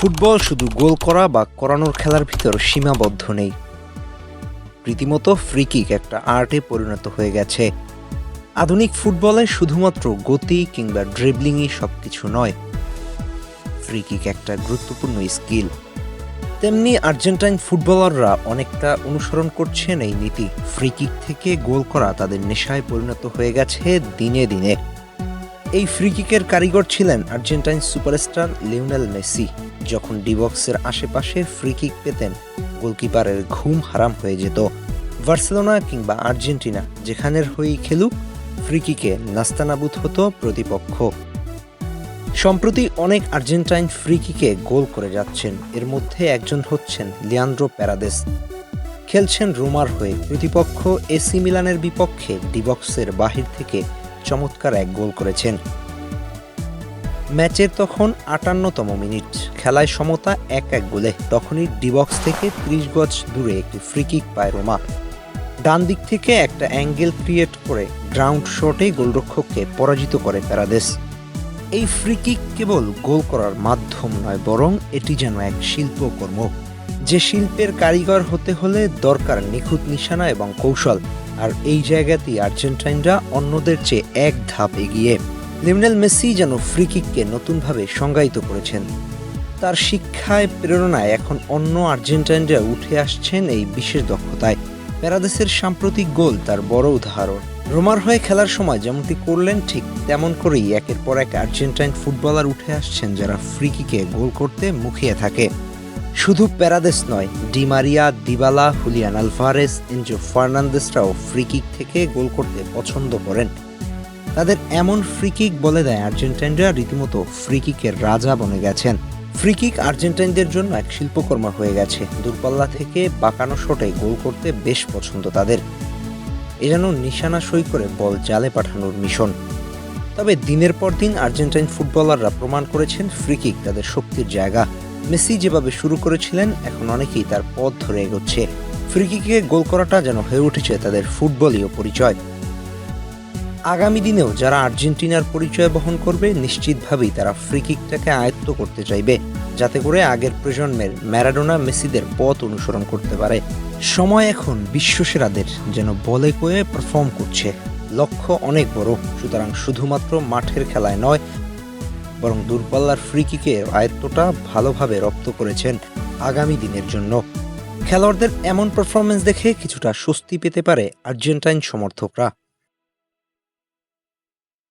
Football শুধু গোল করা বা করানোর খেলার ভিতর সীমাবদ্ধ নেই। রীতিমতো ফ্রি কিক একটা আর্টে পরিণত হয়ে গেছে। আধুনিক ফুটবলে শুধুমাত্র গতি কিংবা ড্রিবলিংই সবকিছু নয়, ফ্রি কিক একটা গুরুত্বপূর্ণ স্কিল। তেমনি আর্জেন্টাইন ফুটবলাররা অনেকটা অনুসরণ করছেন এই নীতি। ফ্রি কিক থেকে গোল করা তাদের নেশায় পরিণত হয়ে গেছে দিনে দিনে। এই ফ্রি কিকের কারিগর ছিলেন আর্জেন্টাইন সুপারস্টার লিওনেল মেসি। যখন ডিবক্সের আশেপাশে ফ্রি কিক পেতেন, গোলকিপারের ঘুম হারাম হয়ে যেত। বার্সেলোনা কিংবা আর্জেন্টিনা যেখানের হয়েই খেলুক, ফ্রি কিকে নাস্তানাবুদ হতো প্রতিপক্ষ। সম্প্রতি অনেক আর্জেন্টাইন ফ্রি কিকে গোল করে যাচ্ছেন। এর মধ্যে একজন হচ্ছেন লিয়ান্দ্রো প্যারাদেস। খেলছেন রোমার হয়ে। প্রতিপক্ষ এসি মিলানের বিপক্ষে ডিবক্সের বাহির থেকে চমৎকার এক গোল করেছেন। ম্যাচের তখন ৫৮তম মিনিট, খেলায় সমতা ১-১ গোলে। তখনই ডিবক্স থেকে ৩০ গজ দূরে একটি ফ্রি কিক পায় রোমা। ডান দিক থেকে একটা অ্যাঙ্গেল ক্রিয়েট করে গ্রাউন্ড শটে গোলরক্ষককে পরাজিত করে প্যারাদেস। এই ফ্রি কিক কেবল গোল করার মাধ্যম নয়, বরং এটি যেন এক শিল্পকর্ম। যে শিল্পের কারিগর হতে হলে দরকার নিখুঁত নিশানা এবং কৌশল। আর এই জায়গাতেই আর্জেন্টাইনরা অন্যদের চেয়ে এক ধাপ এগিয়ে। লিওনেল মেসি যেন ফ্রি কিককে নতুনভাবে সংজ্ঞায়িত করেছেন। তার শিক্ষায় প্রেরণায় এখন অন্য আর্জেন্টাইনরা উঠে আসছেন এই বিশেষ দক্ষতায়। প্যারাদেসের সাম্প্রতিক গোল তার বড় উদাহরণ। রোমার হয়ে খেলার সময় যেমনটি করলেন, ঠিক তেমন করেই একের পর এক আর্জেন্টাইন ফুটবলার উঠে আসছেন যারা ফ্রি কিকে গোল করতে মুখিয়ে থাকে। শুধু প্যারাদেস নয়, Di Maria, Dybala, Julian Alvarez, Enzo ফার্নান্দেসরাও ফ্রি কিক থেকে গোল করতে পছন্দ করেন। তাদের এমন ফ্রি কিক বলে দেয় আর্জেন্টাইনরা রীতিমতো ফ্রি কিকের রাজা বনে গেছেন। ফ্রি কিক আর্জেন্টাইনদের জন্য এক শিল্পকর্ম হয়ে গেছে। দূরপাল্লা থেকে বাঁকানো শটে গোল করতে বেশ পছন্দ তাদের। এ যেন নিশানা সই করে বল জালে পাঠানোর মিশন। তবে দিনের পর দিন আর্জেন্টাইন ফুটবলাররা প্রমাণ করেছেন ফ্রি কিক তাদের শক্তির জায়গা। মেসি যেভাবে শুরু করেছিলেন, এখন অনেকেই তার পথ ধরে এগোচ্ছে। ফ্রি কিকে গোল করাটা যেন হয়ে উঠেছে তাদের ফুটবলীয় পরিচয়। আগামী দিনেও যারা আর্জেন্টিনার পরিচয় বহন করবে, নিশ্চিতভাবেই তারা ফ্রি কিকটাকে আয়ত্ত করতে চাইবে, যাতে করে আগের প্রজন্মের ম্যারাডোনা, মেসিদের পথ অনুসরণ করতে পারে। সময় এখন বিশ্বসেরাদের যেন বলে কয়ে পারফর্ম করছে। লক্ষ্য অনেক বড়, সুতরাং শুধুমাত্র মাঠের খেলায় নয়, বরং দূরপাল্লার ফ্রি কিকে আয়ত্তটা ভালোভাবে রপ্ত করেছেন আগামী দিনের জন্য। খেলোয়াড়দের এমন পারফরমেন্স দেখে কিছুটা স্বস্তি পেতে পারে আর্জেন্টাইন সমর্থকরা।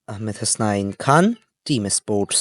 আহমেদ হাসনাইন খান, টিম স্পোর্টস।